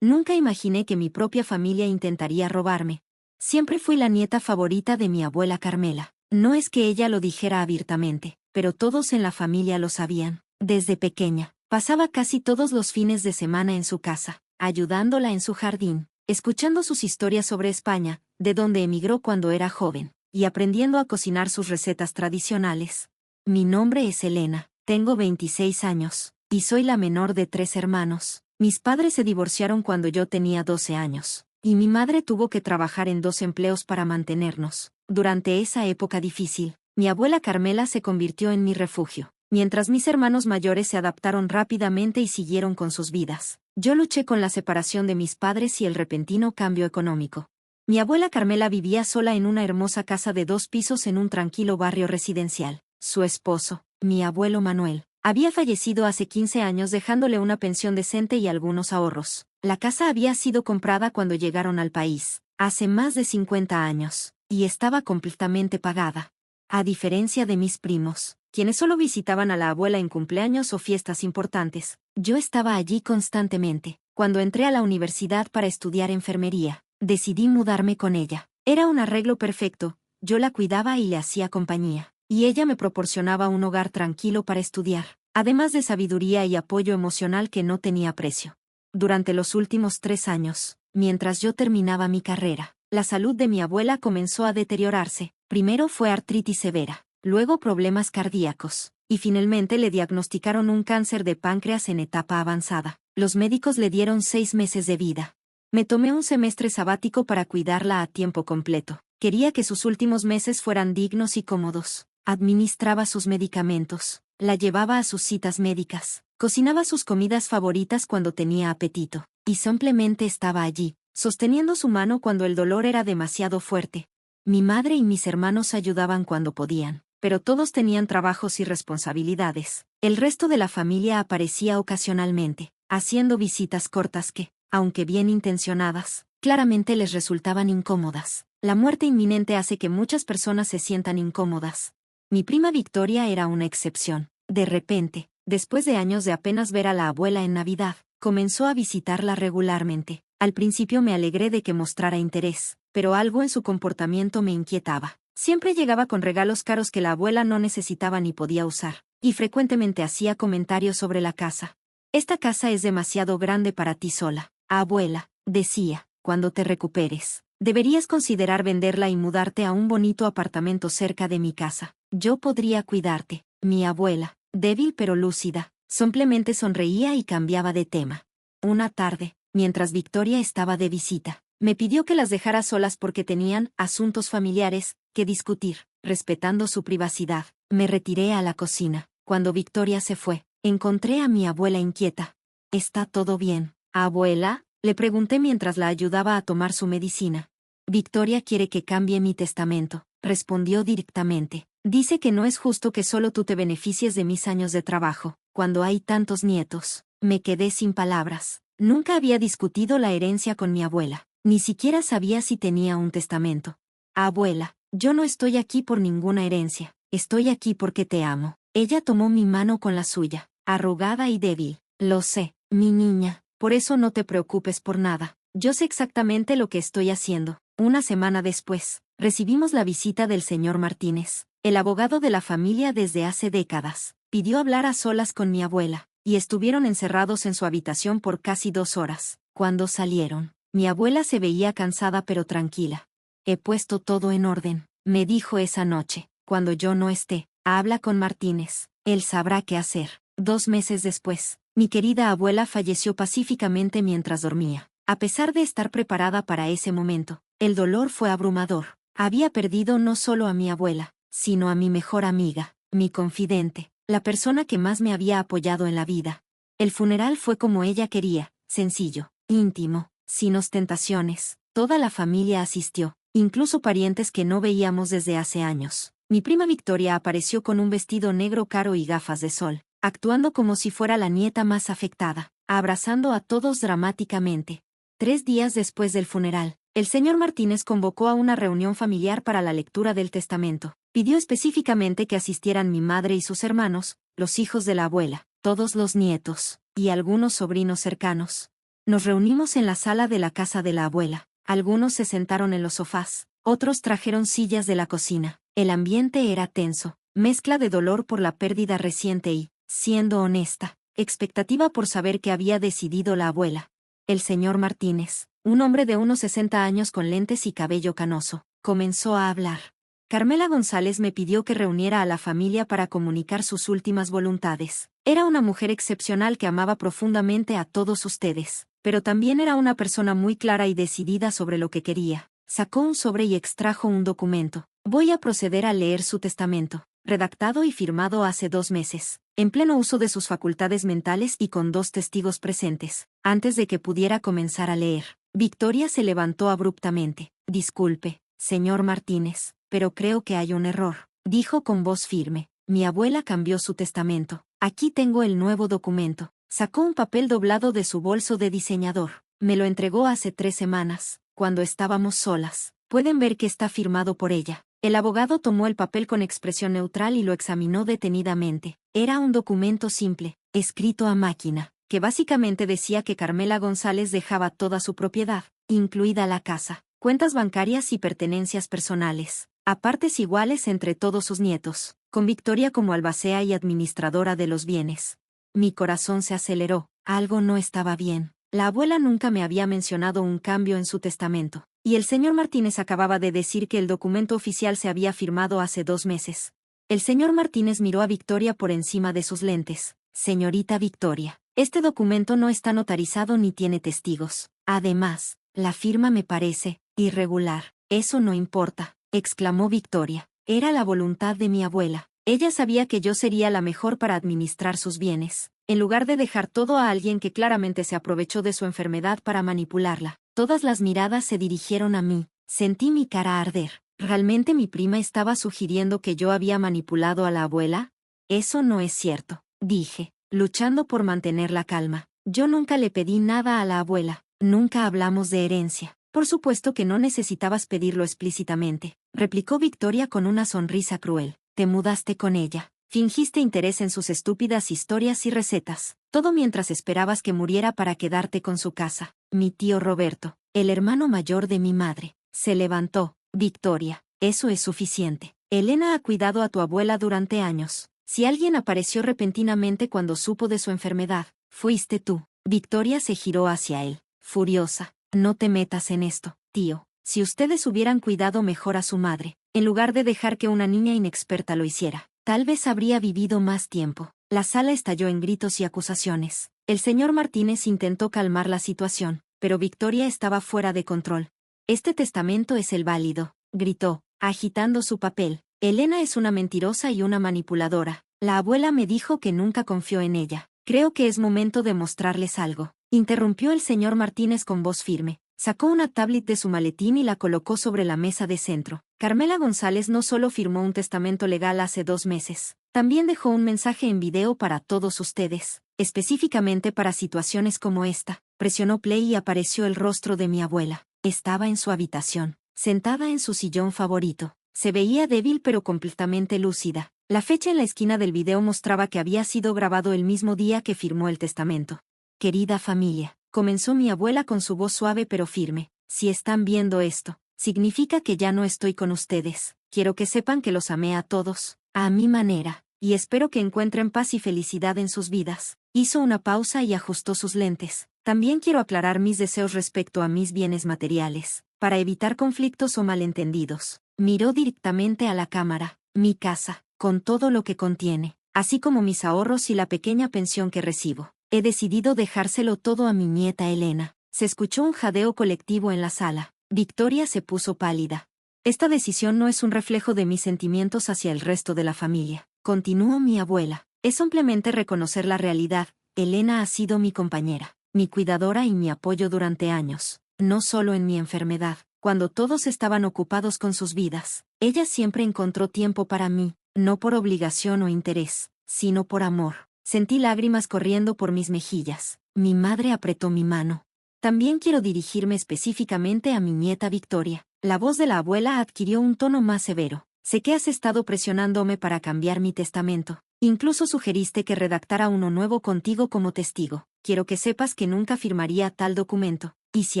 Nunca imaginé que mi propia familia intentaría robarme. Siempre fui la nieta favorita de mi abuela Carmela. No es que ella lo dijera abiertamente, pero todos en la familia lo sabían. Desde pequeña, pasaba casi todos los fines de semana en su casa, ayudándola en su jardín, escuchando sus historias sobre España, de donde emigró cuando era joven, y aprendiendo a cocinar sus recetas tradicionales. Mi nombre es Elena, tengo 26 años, y soy la menor de 3 hermanos. Mis padres se divorciaron cuando yo tenía 12 años, y mi madre tuvo que trabajar en 2 empleos para mantenernos. Durante esa época difícil, mi abuela Carmela se convirtió en mi refugio, mientras mis hermanos mayores se adaptaron rápidamente y siguieron con sus vidas. Yo luché con la separación de mis padres y el repentino cambio económico. Mi abuela Carmela vivía sola en una hermosa casa de 2 pisos en un tranquilo barrio residencial. Su esposo, mi abuelo Manuel, había fallecido hace 15 años dejándole una pensión decente y algunos ahorros. La casa había sido comprada cuando llegaron al país, hace más de 50 años, y estaba completamente pagada. A diferencia de mis primos, quienes solo visitaban a la abuela en cumpleaños o fiestas importantes, yo estaba allí constantemente. Cuando entré a la universidad para estudiar enfermería, decidí mudarme con ella. Era un arreglo perfecto, yo la cuidaba y le hacía compañía, y ella me proporcionaba un hogar tranquilo para estudiar, además de sabiduría y apoyo emocional que no tenía precio. Durante los últimos 3 años, mientras yo terminaba mi carrera, la salud de mi abuela comenzó a deteriorarse. Primero fue artritis severa, luego problemas cardíacos, y finalmente le diagnosticaron un cáncer de páncreas en etapa avanzada. Los médicos le dieron 6 meses de vida. Me tomé un semestre sabático para cuidarla a tiempo completo. Quería que sus últimos meses fueran dignos y cómodos. Administraba sus medicamentos, la llevaba a sus citas médicas, cocinaba sus comidas favoritas cuando tenía apetito, y simplemente estaba allí, sosteniendo su mano cuando el dolor era demasiado fuerte. Mi madre y mis hermanos ayudaban cuando podían, pero todos tenían trabajos y responsabilidades. El resto de la familia aparecía ocasionalmente, haciendo visitas cortas que, aunque bien intencionadas, claramente les resultaban incómodas. La muerte inminente hace que muchas personas se sientan incómodas. Mi prima Victoria era una excepción. De repente, después de años de apenas ver a la abuela en Navidad, comenzó a visitarla regularmente. Al principio me alegré de que mostrara interés, pero algo en su comportamiento me inquietaba. Siempre llegaba con regalos caros que la abuela no necesitaba ni podía usar, y frecuentemente hacía comentarios sobre la casa. Esta casa es demasiado grande para ti sola, abuela, decía, cuando te recuperes. Deberías considerar venderla y mudarte a un bonito apartamento cerca de mi casa. Yo podría cuidarte. Mi abuela, débil pero lúcida, simplemente sonreía y cambiaba de tema. Una tarde, mientras Victoria estaba de visita, me pidió que las dejara solas porque tenían asuntos familiares que discutir. Respetando su privacidad, me retiré a la cocina. Cuando Victoria se fue, encontré a mi abuela inquieta. ¿Está todo bien, abuela?, le pregunté mientras la ayudaba a tomar su medicina. Victoria quiere que cambie mi testamento, respondió directamente. Dice que no es justo que solo tú te beneficies de mis años de trabajo, cuando hay tantos nietos. Me quedé sin palabras. Nunca había discutido la herencia con mi abuela, ni siquiera sabía si tenía un testamento. Abuela, yo no estoy aquí por ninguna herencia, estoy aquí porque te amo. Ella tomó mi mano con la suya, arrugada y débil. Lo sé, mi niña, por eso no te preocupes por nada. Yo sé exactamente lo que estoy haciendo. Una semana después, recibimos la visita del señor Martínez, el abogado de la familia desde hace décadas. Pidió hablar a solas con mi abuela, y estuvieron encerrados en su habitación por casi 2 horas. Cuando salieron, mi abuela se veía cansada pero tranquila. He puesto todo en orden, me dijo esa noche. Cuando yo no esté, habla con Martínez, él sabrá qué hacer. 2 meses después, mi querida abuela falleció pacíficamente mientras dormía. A pesar de estar preparada para ese momento, el dolor fue abrumador. Había perdido no solo a mi abuela, sino a mi mejor amiga, mi confidente, la persona que más me había apoyado en la vida. El funeral fue como ella quería, sencillo, íntimo, sin ostentaciones. Toda la familia asistió, incluso parientes que no veíamos desde hace años. Mi prima Victoria apareció con un vestido negro caro y gafas de sol, actuando como si fuera la nieta más afectada, abrazando a todos dramáticamente. 3 días después del funeral, el señor Martínez convocó a una reunión familiar para la lectura del testamento. Pidió específicamente que asistieran mi madre y sus hermanos, los hijos de la abuela, todos los nietos, y algunos sobrinos cercanos. Nos reunimos en la sala de la casa de la abuela. Algunos se sentaron en los sofás, otros trajeron sillas de la cocina. El ambiente era tenso, mezcla de dolor por la pérdida reciente y, siendo honesta, expectativa por saber qué había decidido la abuela. El señor Martínez, un hombre de unos 60 años con lentes y cabello canoso, comenzó a hablar. Carmela González me pidió que reuniera a la familia para comunicar sus últimas voluntades. Era una mujer excepcional que amaba profundamente a todos ustedes, pero también era una persona muy clara y decidida sobre lo que quería. Sacó un sobre y extrajo un documento. Voy a proceder a leer su testamento, redactado y firmado hace 2 meses, en pleno uso de sus facultades mentales y con 2 testigos presentes. Antes de que pudiera comenzar a leer, Victoria se levantó abruptamente. Disculpe, señor Martínez, pero creo que hay un error, dijo con voz firme. Mi abuela cambió su testamento. Aquí tengo el nuevo documento. Sacó un papel doblado de su bolso de diseñador. Me lo entregó hace 3 semanas, cuando estábamos solas. Pueden ver que está firmado por ella. El abogado tomó el papel con expresión neutral y lo examinó detenidamente. Era un documento simple, escrito a máquina, que básicamente decía que Carmela González dejaba toda su propiedad, incluida la casa, cuentas bancarias y pertenencias personales, a partes iguales entre todos sus nietos, con Victoria como albacea y administradora de los bienes. Mi corazón se aceleró, algo no estaba bien. La abuela nunca me había mencionado un cambio en su testamento, y el señor Martínez acababa de decir que el documento oficial se había firmado hace 2 meses. El señor Martínez miró a Victoria por encima de sus lentes. Señorita Victoria, este documento no está notarizado ni tiene testigos. Además, la firma me parece irregular. Eso no importa, exclamó Victoria. Era la voluntad de mi abuela. Ella sabía que yo sería la mejor para administrar sus bienes, en lugar de dejar todo a alguien que claramente se aprovechó de su enfermedad para manipularla. Todas las miradas se dirigieron a mí. Sentí mi cara arder. ¿Realmente mi prima estaba sugiriendo que yo había manipulado a la abuela? Eso no es cierto, dije, luchando por mantener la calma. Yo nunca le pedí nada a la abuela. Nunca hablamos de herencia. Por supuesto que no necesitabas pedirlo explícitamente, replicó Victoria con una sonrisa cruel. Te mudaste con ella. Fingiste interés en sus estúpidas historias y recetas, todo mientras esperabas que muriera para quedarte con su casa. Mi tío Roberto, el hermano mayor de mi madre, se levantó. Victoria, eso es suficiente. Elena ha cuidado a tu abuela durante años. Si alguien apareció repentinamente cuando supo de su enfermedad, fuiste tú. Victoria se giró hacia él, furiosa. No te metas en esto, tío. Si ustedes hubieran cuidado mejor a su madre, en lugar de dejar que una niña inexperta lo hiciera, tal vez habría vivido más tiempo. La sala estalló en gritos y acusaciones. El señor Martínez intentó calmar la situación, pero Victoria estaba fuera de control. Este testamento es el válido, gritó, agitando su papel. Elena es una mentirosa y una manipuladora. La abuela me dijo que nunca confió en ella. Creo que es momento de mostrarles algo. Interrumpió el señor Martínez con voz firme. Sacó una tablet de su maletín y la colocó sobre la mesa de centro. Carmela González no solo firmó un testamento legal hace 2 meses, también dejó un mensaje en video para todos ustedes, específicamente para situaciones como esta. Presionó play y apareció el rostro de mi abuela. Estaba en su habitación, sentada en su sillón favorito. Se veía débil pero completamente lúcida. La fecha en la esquina del video mostraba que había sido grabado el mismo día que firmó el testamento. Querida familia, comenzó mi abuela con su voz suave pero firme. Si están viendo esto, significa que ya no estoy con ustedes. Quiero que sepan que los amé a todos, a mi manera, y espero que encuentren paz y felicidad en sus vidas. Hizo una pausa y ajustó sus lentes. También quiero aclarar mis deseos respecto a mis bienes materiales, para evitar conflictos o malentendidos. Miró directamente a la cámara. Mi casa, con todo lo que contiene, así como mis ahorros y la pequeña pensión que recibo. He decidido dejárselo todo a mi nieta Elena. Se escuchó un jadeo colectivo en la sala. Victoria se puso pálida. Esta decisión no es un reflejo de mis sentimientos hacia el resto de la familia, continuó mi abuela. Es simplemente reconocer la realidad. Elena ha sido mi compañera, mi cuidadora y mi apoyo durante años, no solo en mi enfermedad. Cuando todos estaban ocupados con sus vidas, ella siempre encontró tiempo para mí, no por obligación o interés, sino por amor. Sentí lágrimas corriendo por mis mejillas. Mi madre apretó mi mano. También quiero dirigirme específicamente a mi nieta Victoria. La voz de la abuela adquirió un tono más severo. Sé que has estado presionándome para cambiar mi testamento. Incluso sugeriste que redactara uno nuevo contigo como testigo. Quiero que sepas que nunca firmaría tal documento. Y si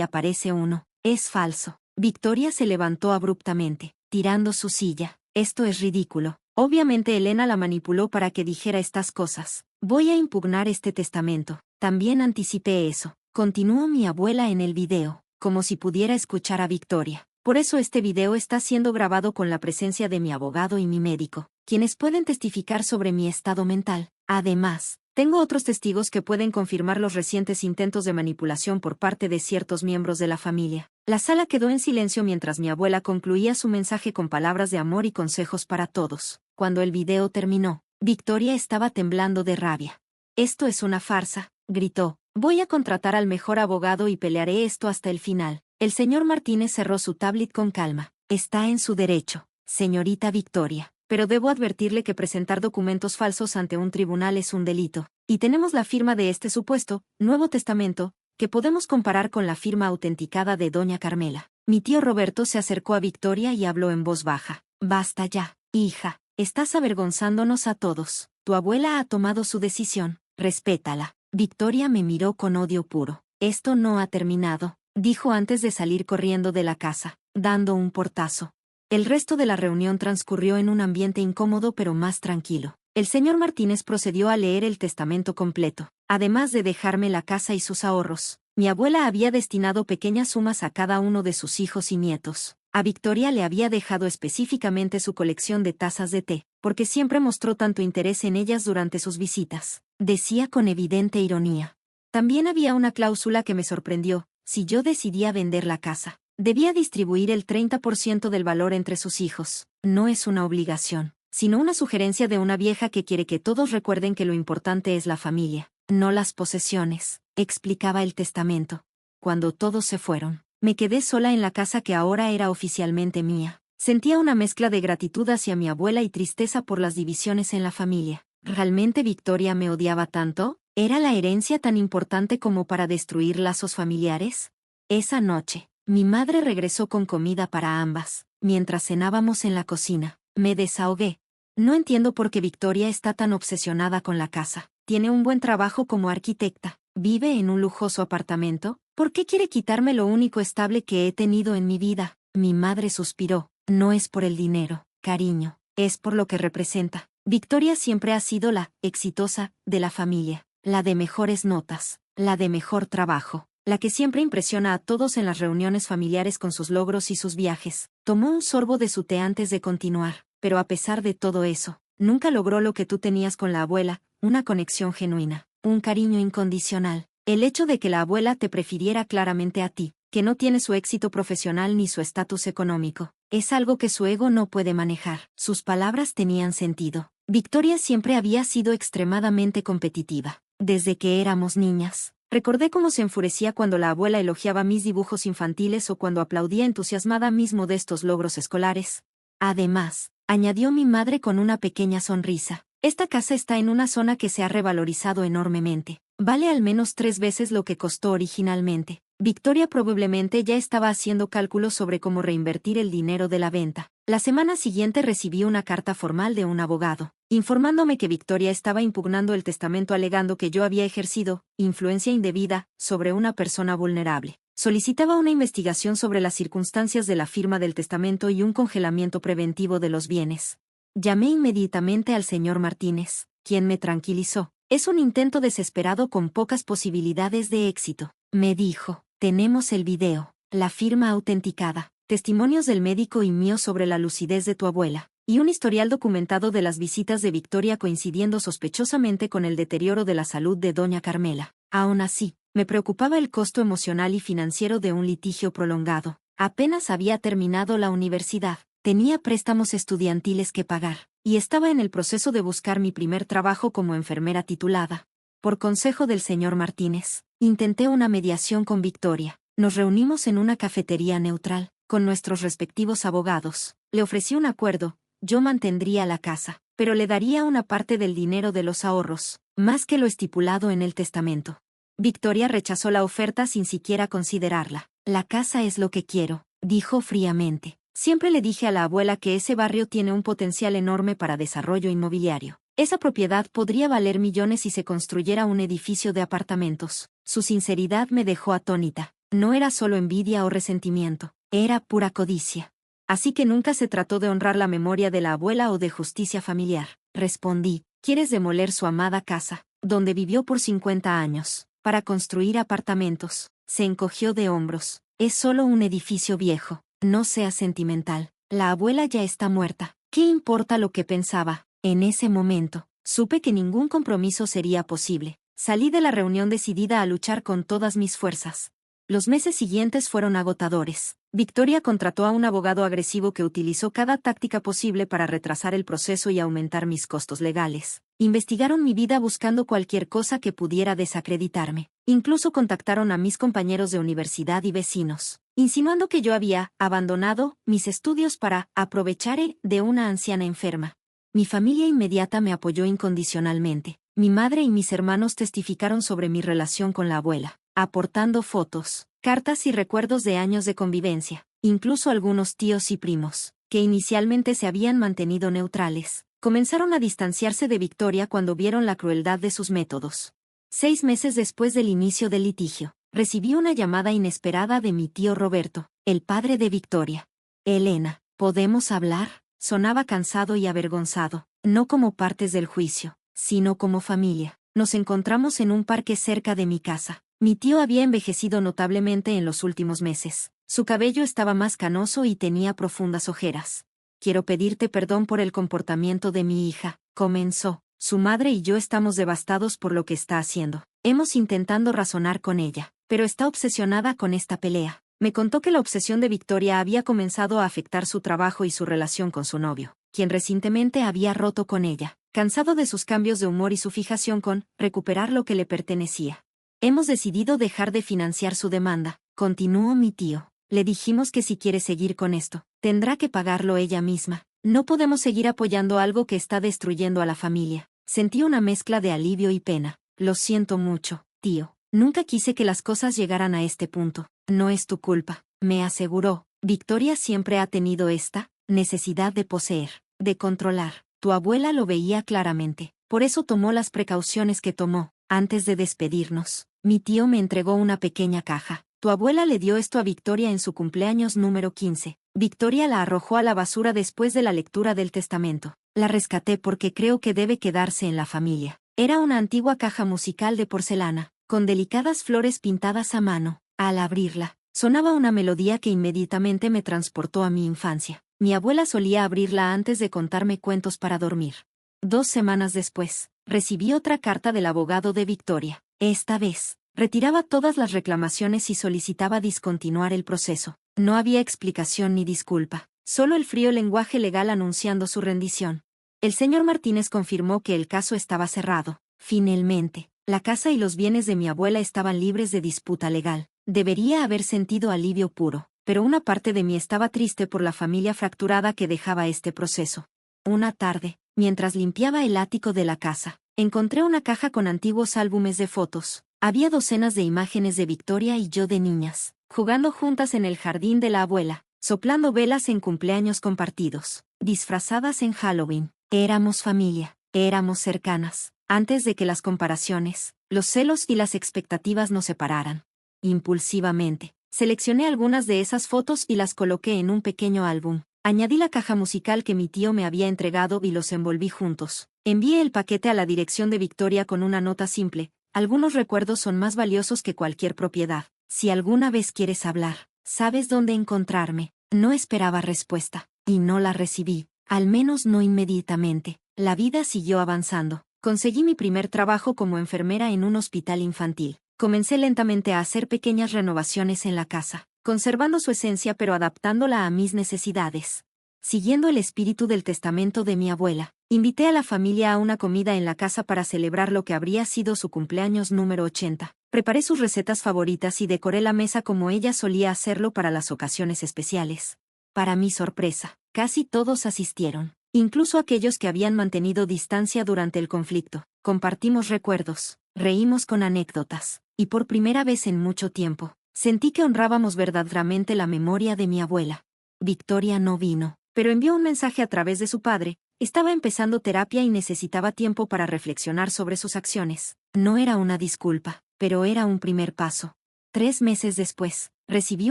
aparece uno, es falso. Victoria se levantó abruptamente, tirando su silla. Esto es ridículo. Obviamente Elena la manipuló para que dijera estas cosas. Voy a impugnar este testamento. También anticipé eso. Continuó mi abuela en el video, como si pudiera escuchar a Victoria. Por eso este video está siendo grabado con la presencia de mi abogado y mi médico, quienes pueden testificar sobre mi estado mental. Además, tengo otros testigos que pueden confirmar los recientes intentos de manipulación por parte de ciertos miembros de la familia. La sala quedó en silencio mientras mi abuela concluía su mensaje con palabras de amor y consejos para todos. Cuando el video terminó, Victoria estaba temblando de rabia. «Esto es una farsa», gritó. «Voy a contratar al mejor abogado y pelearé esto hasta el final». El señor Martínez cerró su tablet con calma. «Está en su derecho, señorita Victoria. Pero debo advertirle que presentar documentos falsos ante un tribunal es un delito. Y tenemos la firma de este supuesto Nuevo Testamento, que podemos comparar con la firma autenticada de doña Carmela». Mi tío Roberto se acercó a Victoria y habló en voz baja. «Basta ya, hija. Estás avergonzándonos a todos. Tu abuela ha tomado su decisión. Respétala». Victoria me miró con odio puro. «Esto no ha terminado», dijo antes de salir corriendo de la casa, dando un portazo. El resto de la reunión transcurrió en un ambiente incómodo pero más tranquilo. El señor Martínez procedió a leer el testamento completo. Además de dejarme la casa y sus ahorros, mi abuela había destinado pequeñas sumas a cada uno de sus hijos y nietos. A Victoria le había dejado específicamente su colección de tazas de té, porque siempre mostró tanto interés en ellas durante sus visitas. Decía con evidente ironía. También había una cláusula que me sorprendió. Si yo decidía vender la casa, debía distribuir el 30% del valor entre sus hijos. No es una obligación, sino una sugerencia de una vieja que quiere que todos recuerden que lo importante es la familia, no las posesiones, explicaba el testamento. Cuando todos se fueron, me quedé sola en la casa que ahora era oficialmente mía. Sentía una mezcla de gratitud hacia mi abuela y tristeza por las divisiones en la familia. ¿Realmente Victoria me odiaba tanto? ¿Era la herencia tan importante como para destruir lazos familiares? Esa noche, mi madre regresó con comida para ambas. Mientras cenábamos en la cocina, me desahogué. No entiendo por qué Victoria está tan obsesionada con la casa. Tiene un buen trabajo como arquitecta. Vive en un lujoso apartamento. ¿Por qué quiere quitarme lo único estable que he tenido en mi vida? Mi madre suspiró. No es por el dinero, cariño. Es por lo que representa. Victoria siempre ha sido la exitosa de la familia. La de mejores notas, la de mejor trabajo, la que siempre impresiona a todos en las reuniones familiares con sus logros y sus viajes. Tomó un sorbo de su té antes de continuar, pero a pesar de todo eso, nunca logró lo que tú tenías con la abuela, una conexión genuina, un cariño incondicional. El hecho de que la abuela te prefiriera claramente a ti, que no tiene su éxito profesional ni su estatus económico, es algo que su ego no puede manejar. Sus palabras tenían sentido. Victoria siempre había sido extremadamente competitiva. Desde que éramos niñas, recordé cómo se enfurecía cuando la abuela elogiaba mis dibujos infantiles o cuando aplaudía entusiasmada mis modestos logros escolares. Además, añadió mi madre con una pequeña sonrisa, esta casa está en una zona que se ha revalorizado enormemente. Vale al menos 3 veces lo que costó originalmente. Victoria probablemente ya estaba haciendo cálculos sobre cómo reinvertir el dinero de la venta. La semana siguiente recibí una carta formal de un abogado, informándome que Victoria estaba impugnando el testamento alegando que yo había ejercido influencia indebida sobre una persona vulnerable. Solicitaba una investigación sobre las circunstancias de la firma del testamento y un congelamiento preventivo de los bienes. Llamé inmediatamente al señor Martínez, quien me tranquilizó. Es un intento desesperado con pocas posibilidades de éxito, me dijo. Tenemos el video, la firma autenticada, testimonios del médico y mío sobre la lucidez de tu abuela, y un historial documentado de las visitas de Victoria coincidiendo sospechosamente con el deterioro de la salud de doña Carmela. Aún así, me preocupaba el costo emocional y financiero de un litigio prolongado. Apenas había terminado la universidad, tenía préstamos estudiantiles que pagar, y estaba en el proceso de buscar mi primer trabajo como enfermera titulada. Por consejo del señor Martínez, intenté una mediación con Victoria. Nos reunimos en una cafetería neutral, con nuestros respectivos abogados. Le ofrecí un acuerdo, yo mantendría la casa, pero le daría una parte del dinero de los ahorros, más que lo estipulado en el testamento. Victoria rechazó la oferta sin siquiera considerarla. La casa es lo que quiero, dijo fríamente. Siempre le dije a la abuela que ese barrio tiene un potencial enorme para desarrollo inmobiliario. Esa propiedad podría valer millones si se construyera un edificio de apartamentos. Su sinceridad me dejó atónita. No era solo envidia o resentimiento, era pura codicia. Así que nunca se trató de honrar la memoria de la abuela o de justicia familiar. Respondí, ¿quieres demoler su amada casa, donde vivió por 50 años, para construir apartamentos? Se encogió de hombros. Es solo un edificio viejo. No seas sentimental. La abuela ya está muerta. ¿Qué importa lo que pensaba? En ese momento, supe que ningún compromiso sería posible. Salí de la reunión decidida a luchar con todas mis fuerzas. Los meses siguientes fueron agotadores. Victoria contrató a un abogado agresivo que utilizó cada táctica posible para retrasar el proceso y aumentar mis costos legales. Investigaron mi vida buscando cualquier cosa que pudiera desacreditarme. Incluso contactaron a mis compañeros de universidad y vecinos, insinuando que yo había abandonado mis estudios para aprovechar de una anciana enferma. Mi familia inmediata me apoyó incondicionalmente. Mi madre y mis hermanos testificaron sobre mi relación con la abuela, aportando fotos, cartas y recuerdos de años de convivencia. Incluso algunos tíos y primos, que inicialmente se habían mantenido neutrales, comenzaron a distanciarse de Victoria cuando vieron la crueldad de sus métodos. 6 meses después del inicio del litigio, recibí una llamada inesperada de mi tío Roberto, el padre de Victoria. Elena, ¿podemos hablar? Sonaba cansado y avergonzado, no como partes del juicio, sino como familia. Nos encontramos en un parque cerca de mi casa. Mi tío había envejecido notablemente en los últimos meses. Su cabello estaba más canoso y tenía profundas ojeras. Quiero pedirte perdón por el comportamiento de mi hija, comenzó. Su madre y yo estamos devastados por lo que está haciendo. Hemos intentado razonar con ella, pero está obsesionada con esta pelea. Me contó que la obsesión de Victoria había comenzado a afectar su trabajo y su relación con su novio, quien recientemente había roto con ella, cansado de sus cambios de humor y su fijación con recuperar lo que le pertenecía. Hemos decidido dejar de financiar su demanda, continuó mi tío. Le dijimos que si quiere seguir con esto, tendrá que pagarlo ella misma. No podemos seguir apoyando algo que está destruyendo a la familia. Sentí una mezcla de alivio y pena. Lo siento mucho, tío. Nunca quise que las cosas llegaran a este punto. No es tu culpa, me aseguró. Victoria siempre ha tenido esta necesidad de poseer, de controlar. Tu abuela lo veía claramente. Por eso tomó las precauciones que tomó. Antes de despedirnos, mi tío me entregó una pequeña caja. Tu abuela le dio esto a Victoria en su cumpleaños número 15. Victoria la arrojó a la basura después de la lectura del testamento. La rescaté porque creo que debe quedarse en la familia. Era una antigua caja musical de porcelana, con delicadas flores pintadas a mano. Al abrirla, sonaba una melodía que inmediatamente me transportó a mi infancia. Mi abuela solía abrirla antes de contarme cuentos para dormir. 2 semanas después, recibí otra carta del abogado de Victoria. Esta vez, retiraba todas las reclamaciones y solicitaba discontinuar el proceso. No había explicación ni disculpa, solo el frío lenguaje legal anunciando su rendición. El señor Martínez confirmó que el caso estaba cerrado. Finalmente, la casa y los bienes de mi abuela estaban libres de disputa legal. Debería haber sentido alivio puro, pero una parte de mí estaba triste por la familia fracturada que dejaba este proceso. Una tarde, mientras limpiaba el ático de la casa, encontré una caja con antiguos álbumes de fotos. Había docenas de imágenes de Victoria y yo de niñas, jugando juntas en el jardín de la abuela, soplando velas en cumpleaños compartidos, disfrazadas en Halloween. Éramos familia, éramos cercanas, antes de que las comparaciones, los celos y las expectativas nos separaran. Impulsivamente, seleccioné algunas de esas fotos y las coloqué en un pequeño álbum. Añadí la caja musical que mi tío me había entregado y los envolví juntos. Envié el paquete a la dirección de Victoria con una nota simple. Algunos recuerdos son más valiosos que cualquier propiedad. Si alguna vez quieres hablar, sabes dónde encontrarme. No esperaba respuesta, y no la recibí, al menos no inmediatamente. La vida siguió avanzando. Conseguí mi primer trabajo como enfermera en un hospital infantil. Comencé lentamente a hacer pequeñas renovaciones en la casa, conservando su esencia pero adaptándola a mis necesidades. Siguiendo el espíritu del testamento de mi abuela, invité a la familia a una comida en la casa para celebrar lo que habría sido su cumpleaños número 80. Preparé sus recetas favoritas y decoré la mesa como ella solía hacerlo para las ocasiones especiales. Para mi sorpresa, casi todos asistieron, incluso aquellos que habían mantenido distancia durante el conflicto. Compartimos recuerdos, reímos con anécdotas, y por primera vez en mucho tiempo, sentí que honrábamos verdaderamente la memoria de mi abuela. Victoria no vino, pero envió un mensaje a través de su padre, Estaba empezando terapia y necesitaba tiempo para reflexionar sobre sus acciones. No era una disculpa, pero era un primer paso. 3 meses después, recibí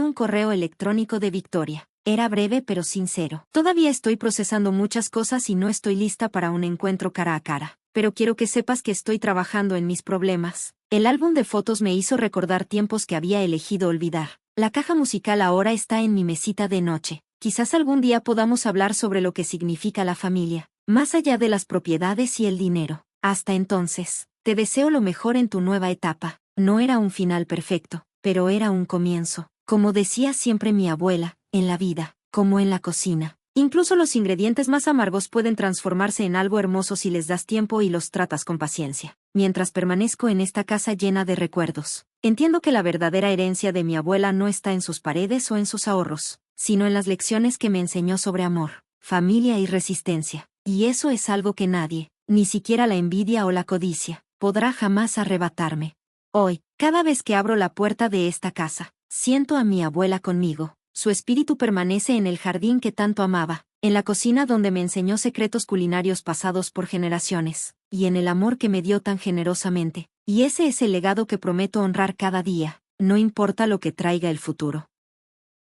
un correo electrónico de Victoria. Era breve pero sincero. Todavía estoy procesando muchas cosas y no estoy lista para un encuentro cara a cara. Pero quiero que sepas que estoy trabajando en mis problemas. El álbum de fotos me hizo recordar tiempos que había elegido olvidar. La caja musical ahora está en mi mesita de noche. Quizás algún día podamos hablar sobre lo que significa la familia, más allá de las propiedades y el dinero. Hasta entonces, te deseo lo mejor en tu nueva etapa. No era un final perfecto, pero era un comienzo. Como decía siempre mi abuela, en la vida, como en la cocina. Incluso los ingredientes más amargos pueden transformarse en algo hermoso si les das tiempo y los tratas con paciencia. Mientras permanezco en esta casa llena de recuerdos, entiendo que la verdadera herencia de mi abuela no está en sus paredes o en sus ahorros, sino en las lecciones que me enseñó sobre amor, familia y resistencia. Y eso es algo que nadie, ni siquiera la envidia o la codicia, podrá jamás arrebatarme. Hoy, cada vez que abro la puerta de esta casa, siento a mi abuela conmigo. Su espíritu permanece en el jardín que tanto amaba, en la cocina donde me enseñó secretos culinarios pasados por generaciones, y en el amor que me dio tan generosamente. Y ese es el legado que prometo honrar cada día, no importa lo que traiga el futuro.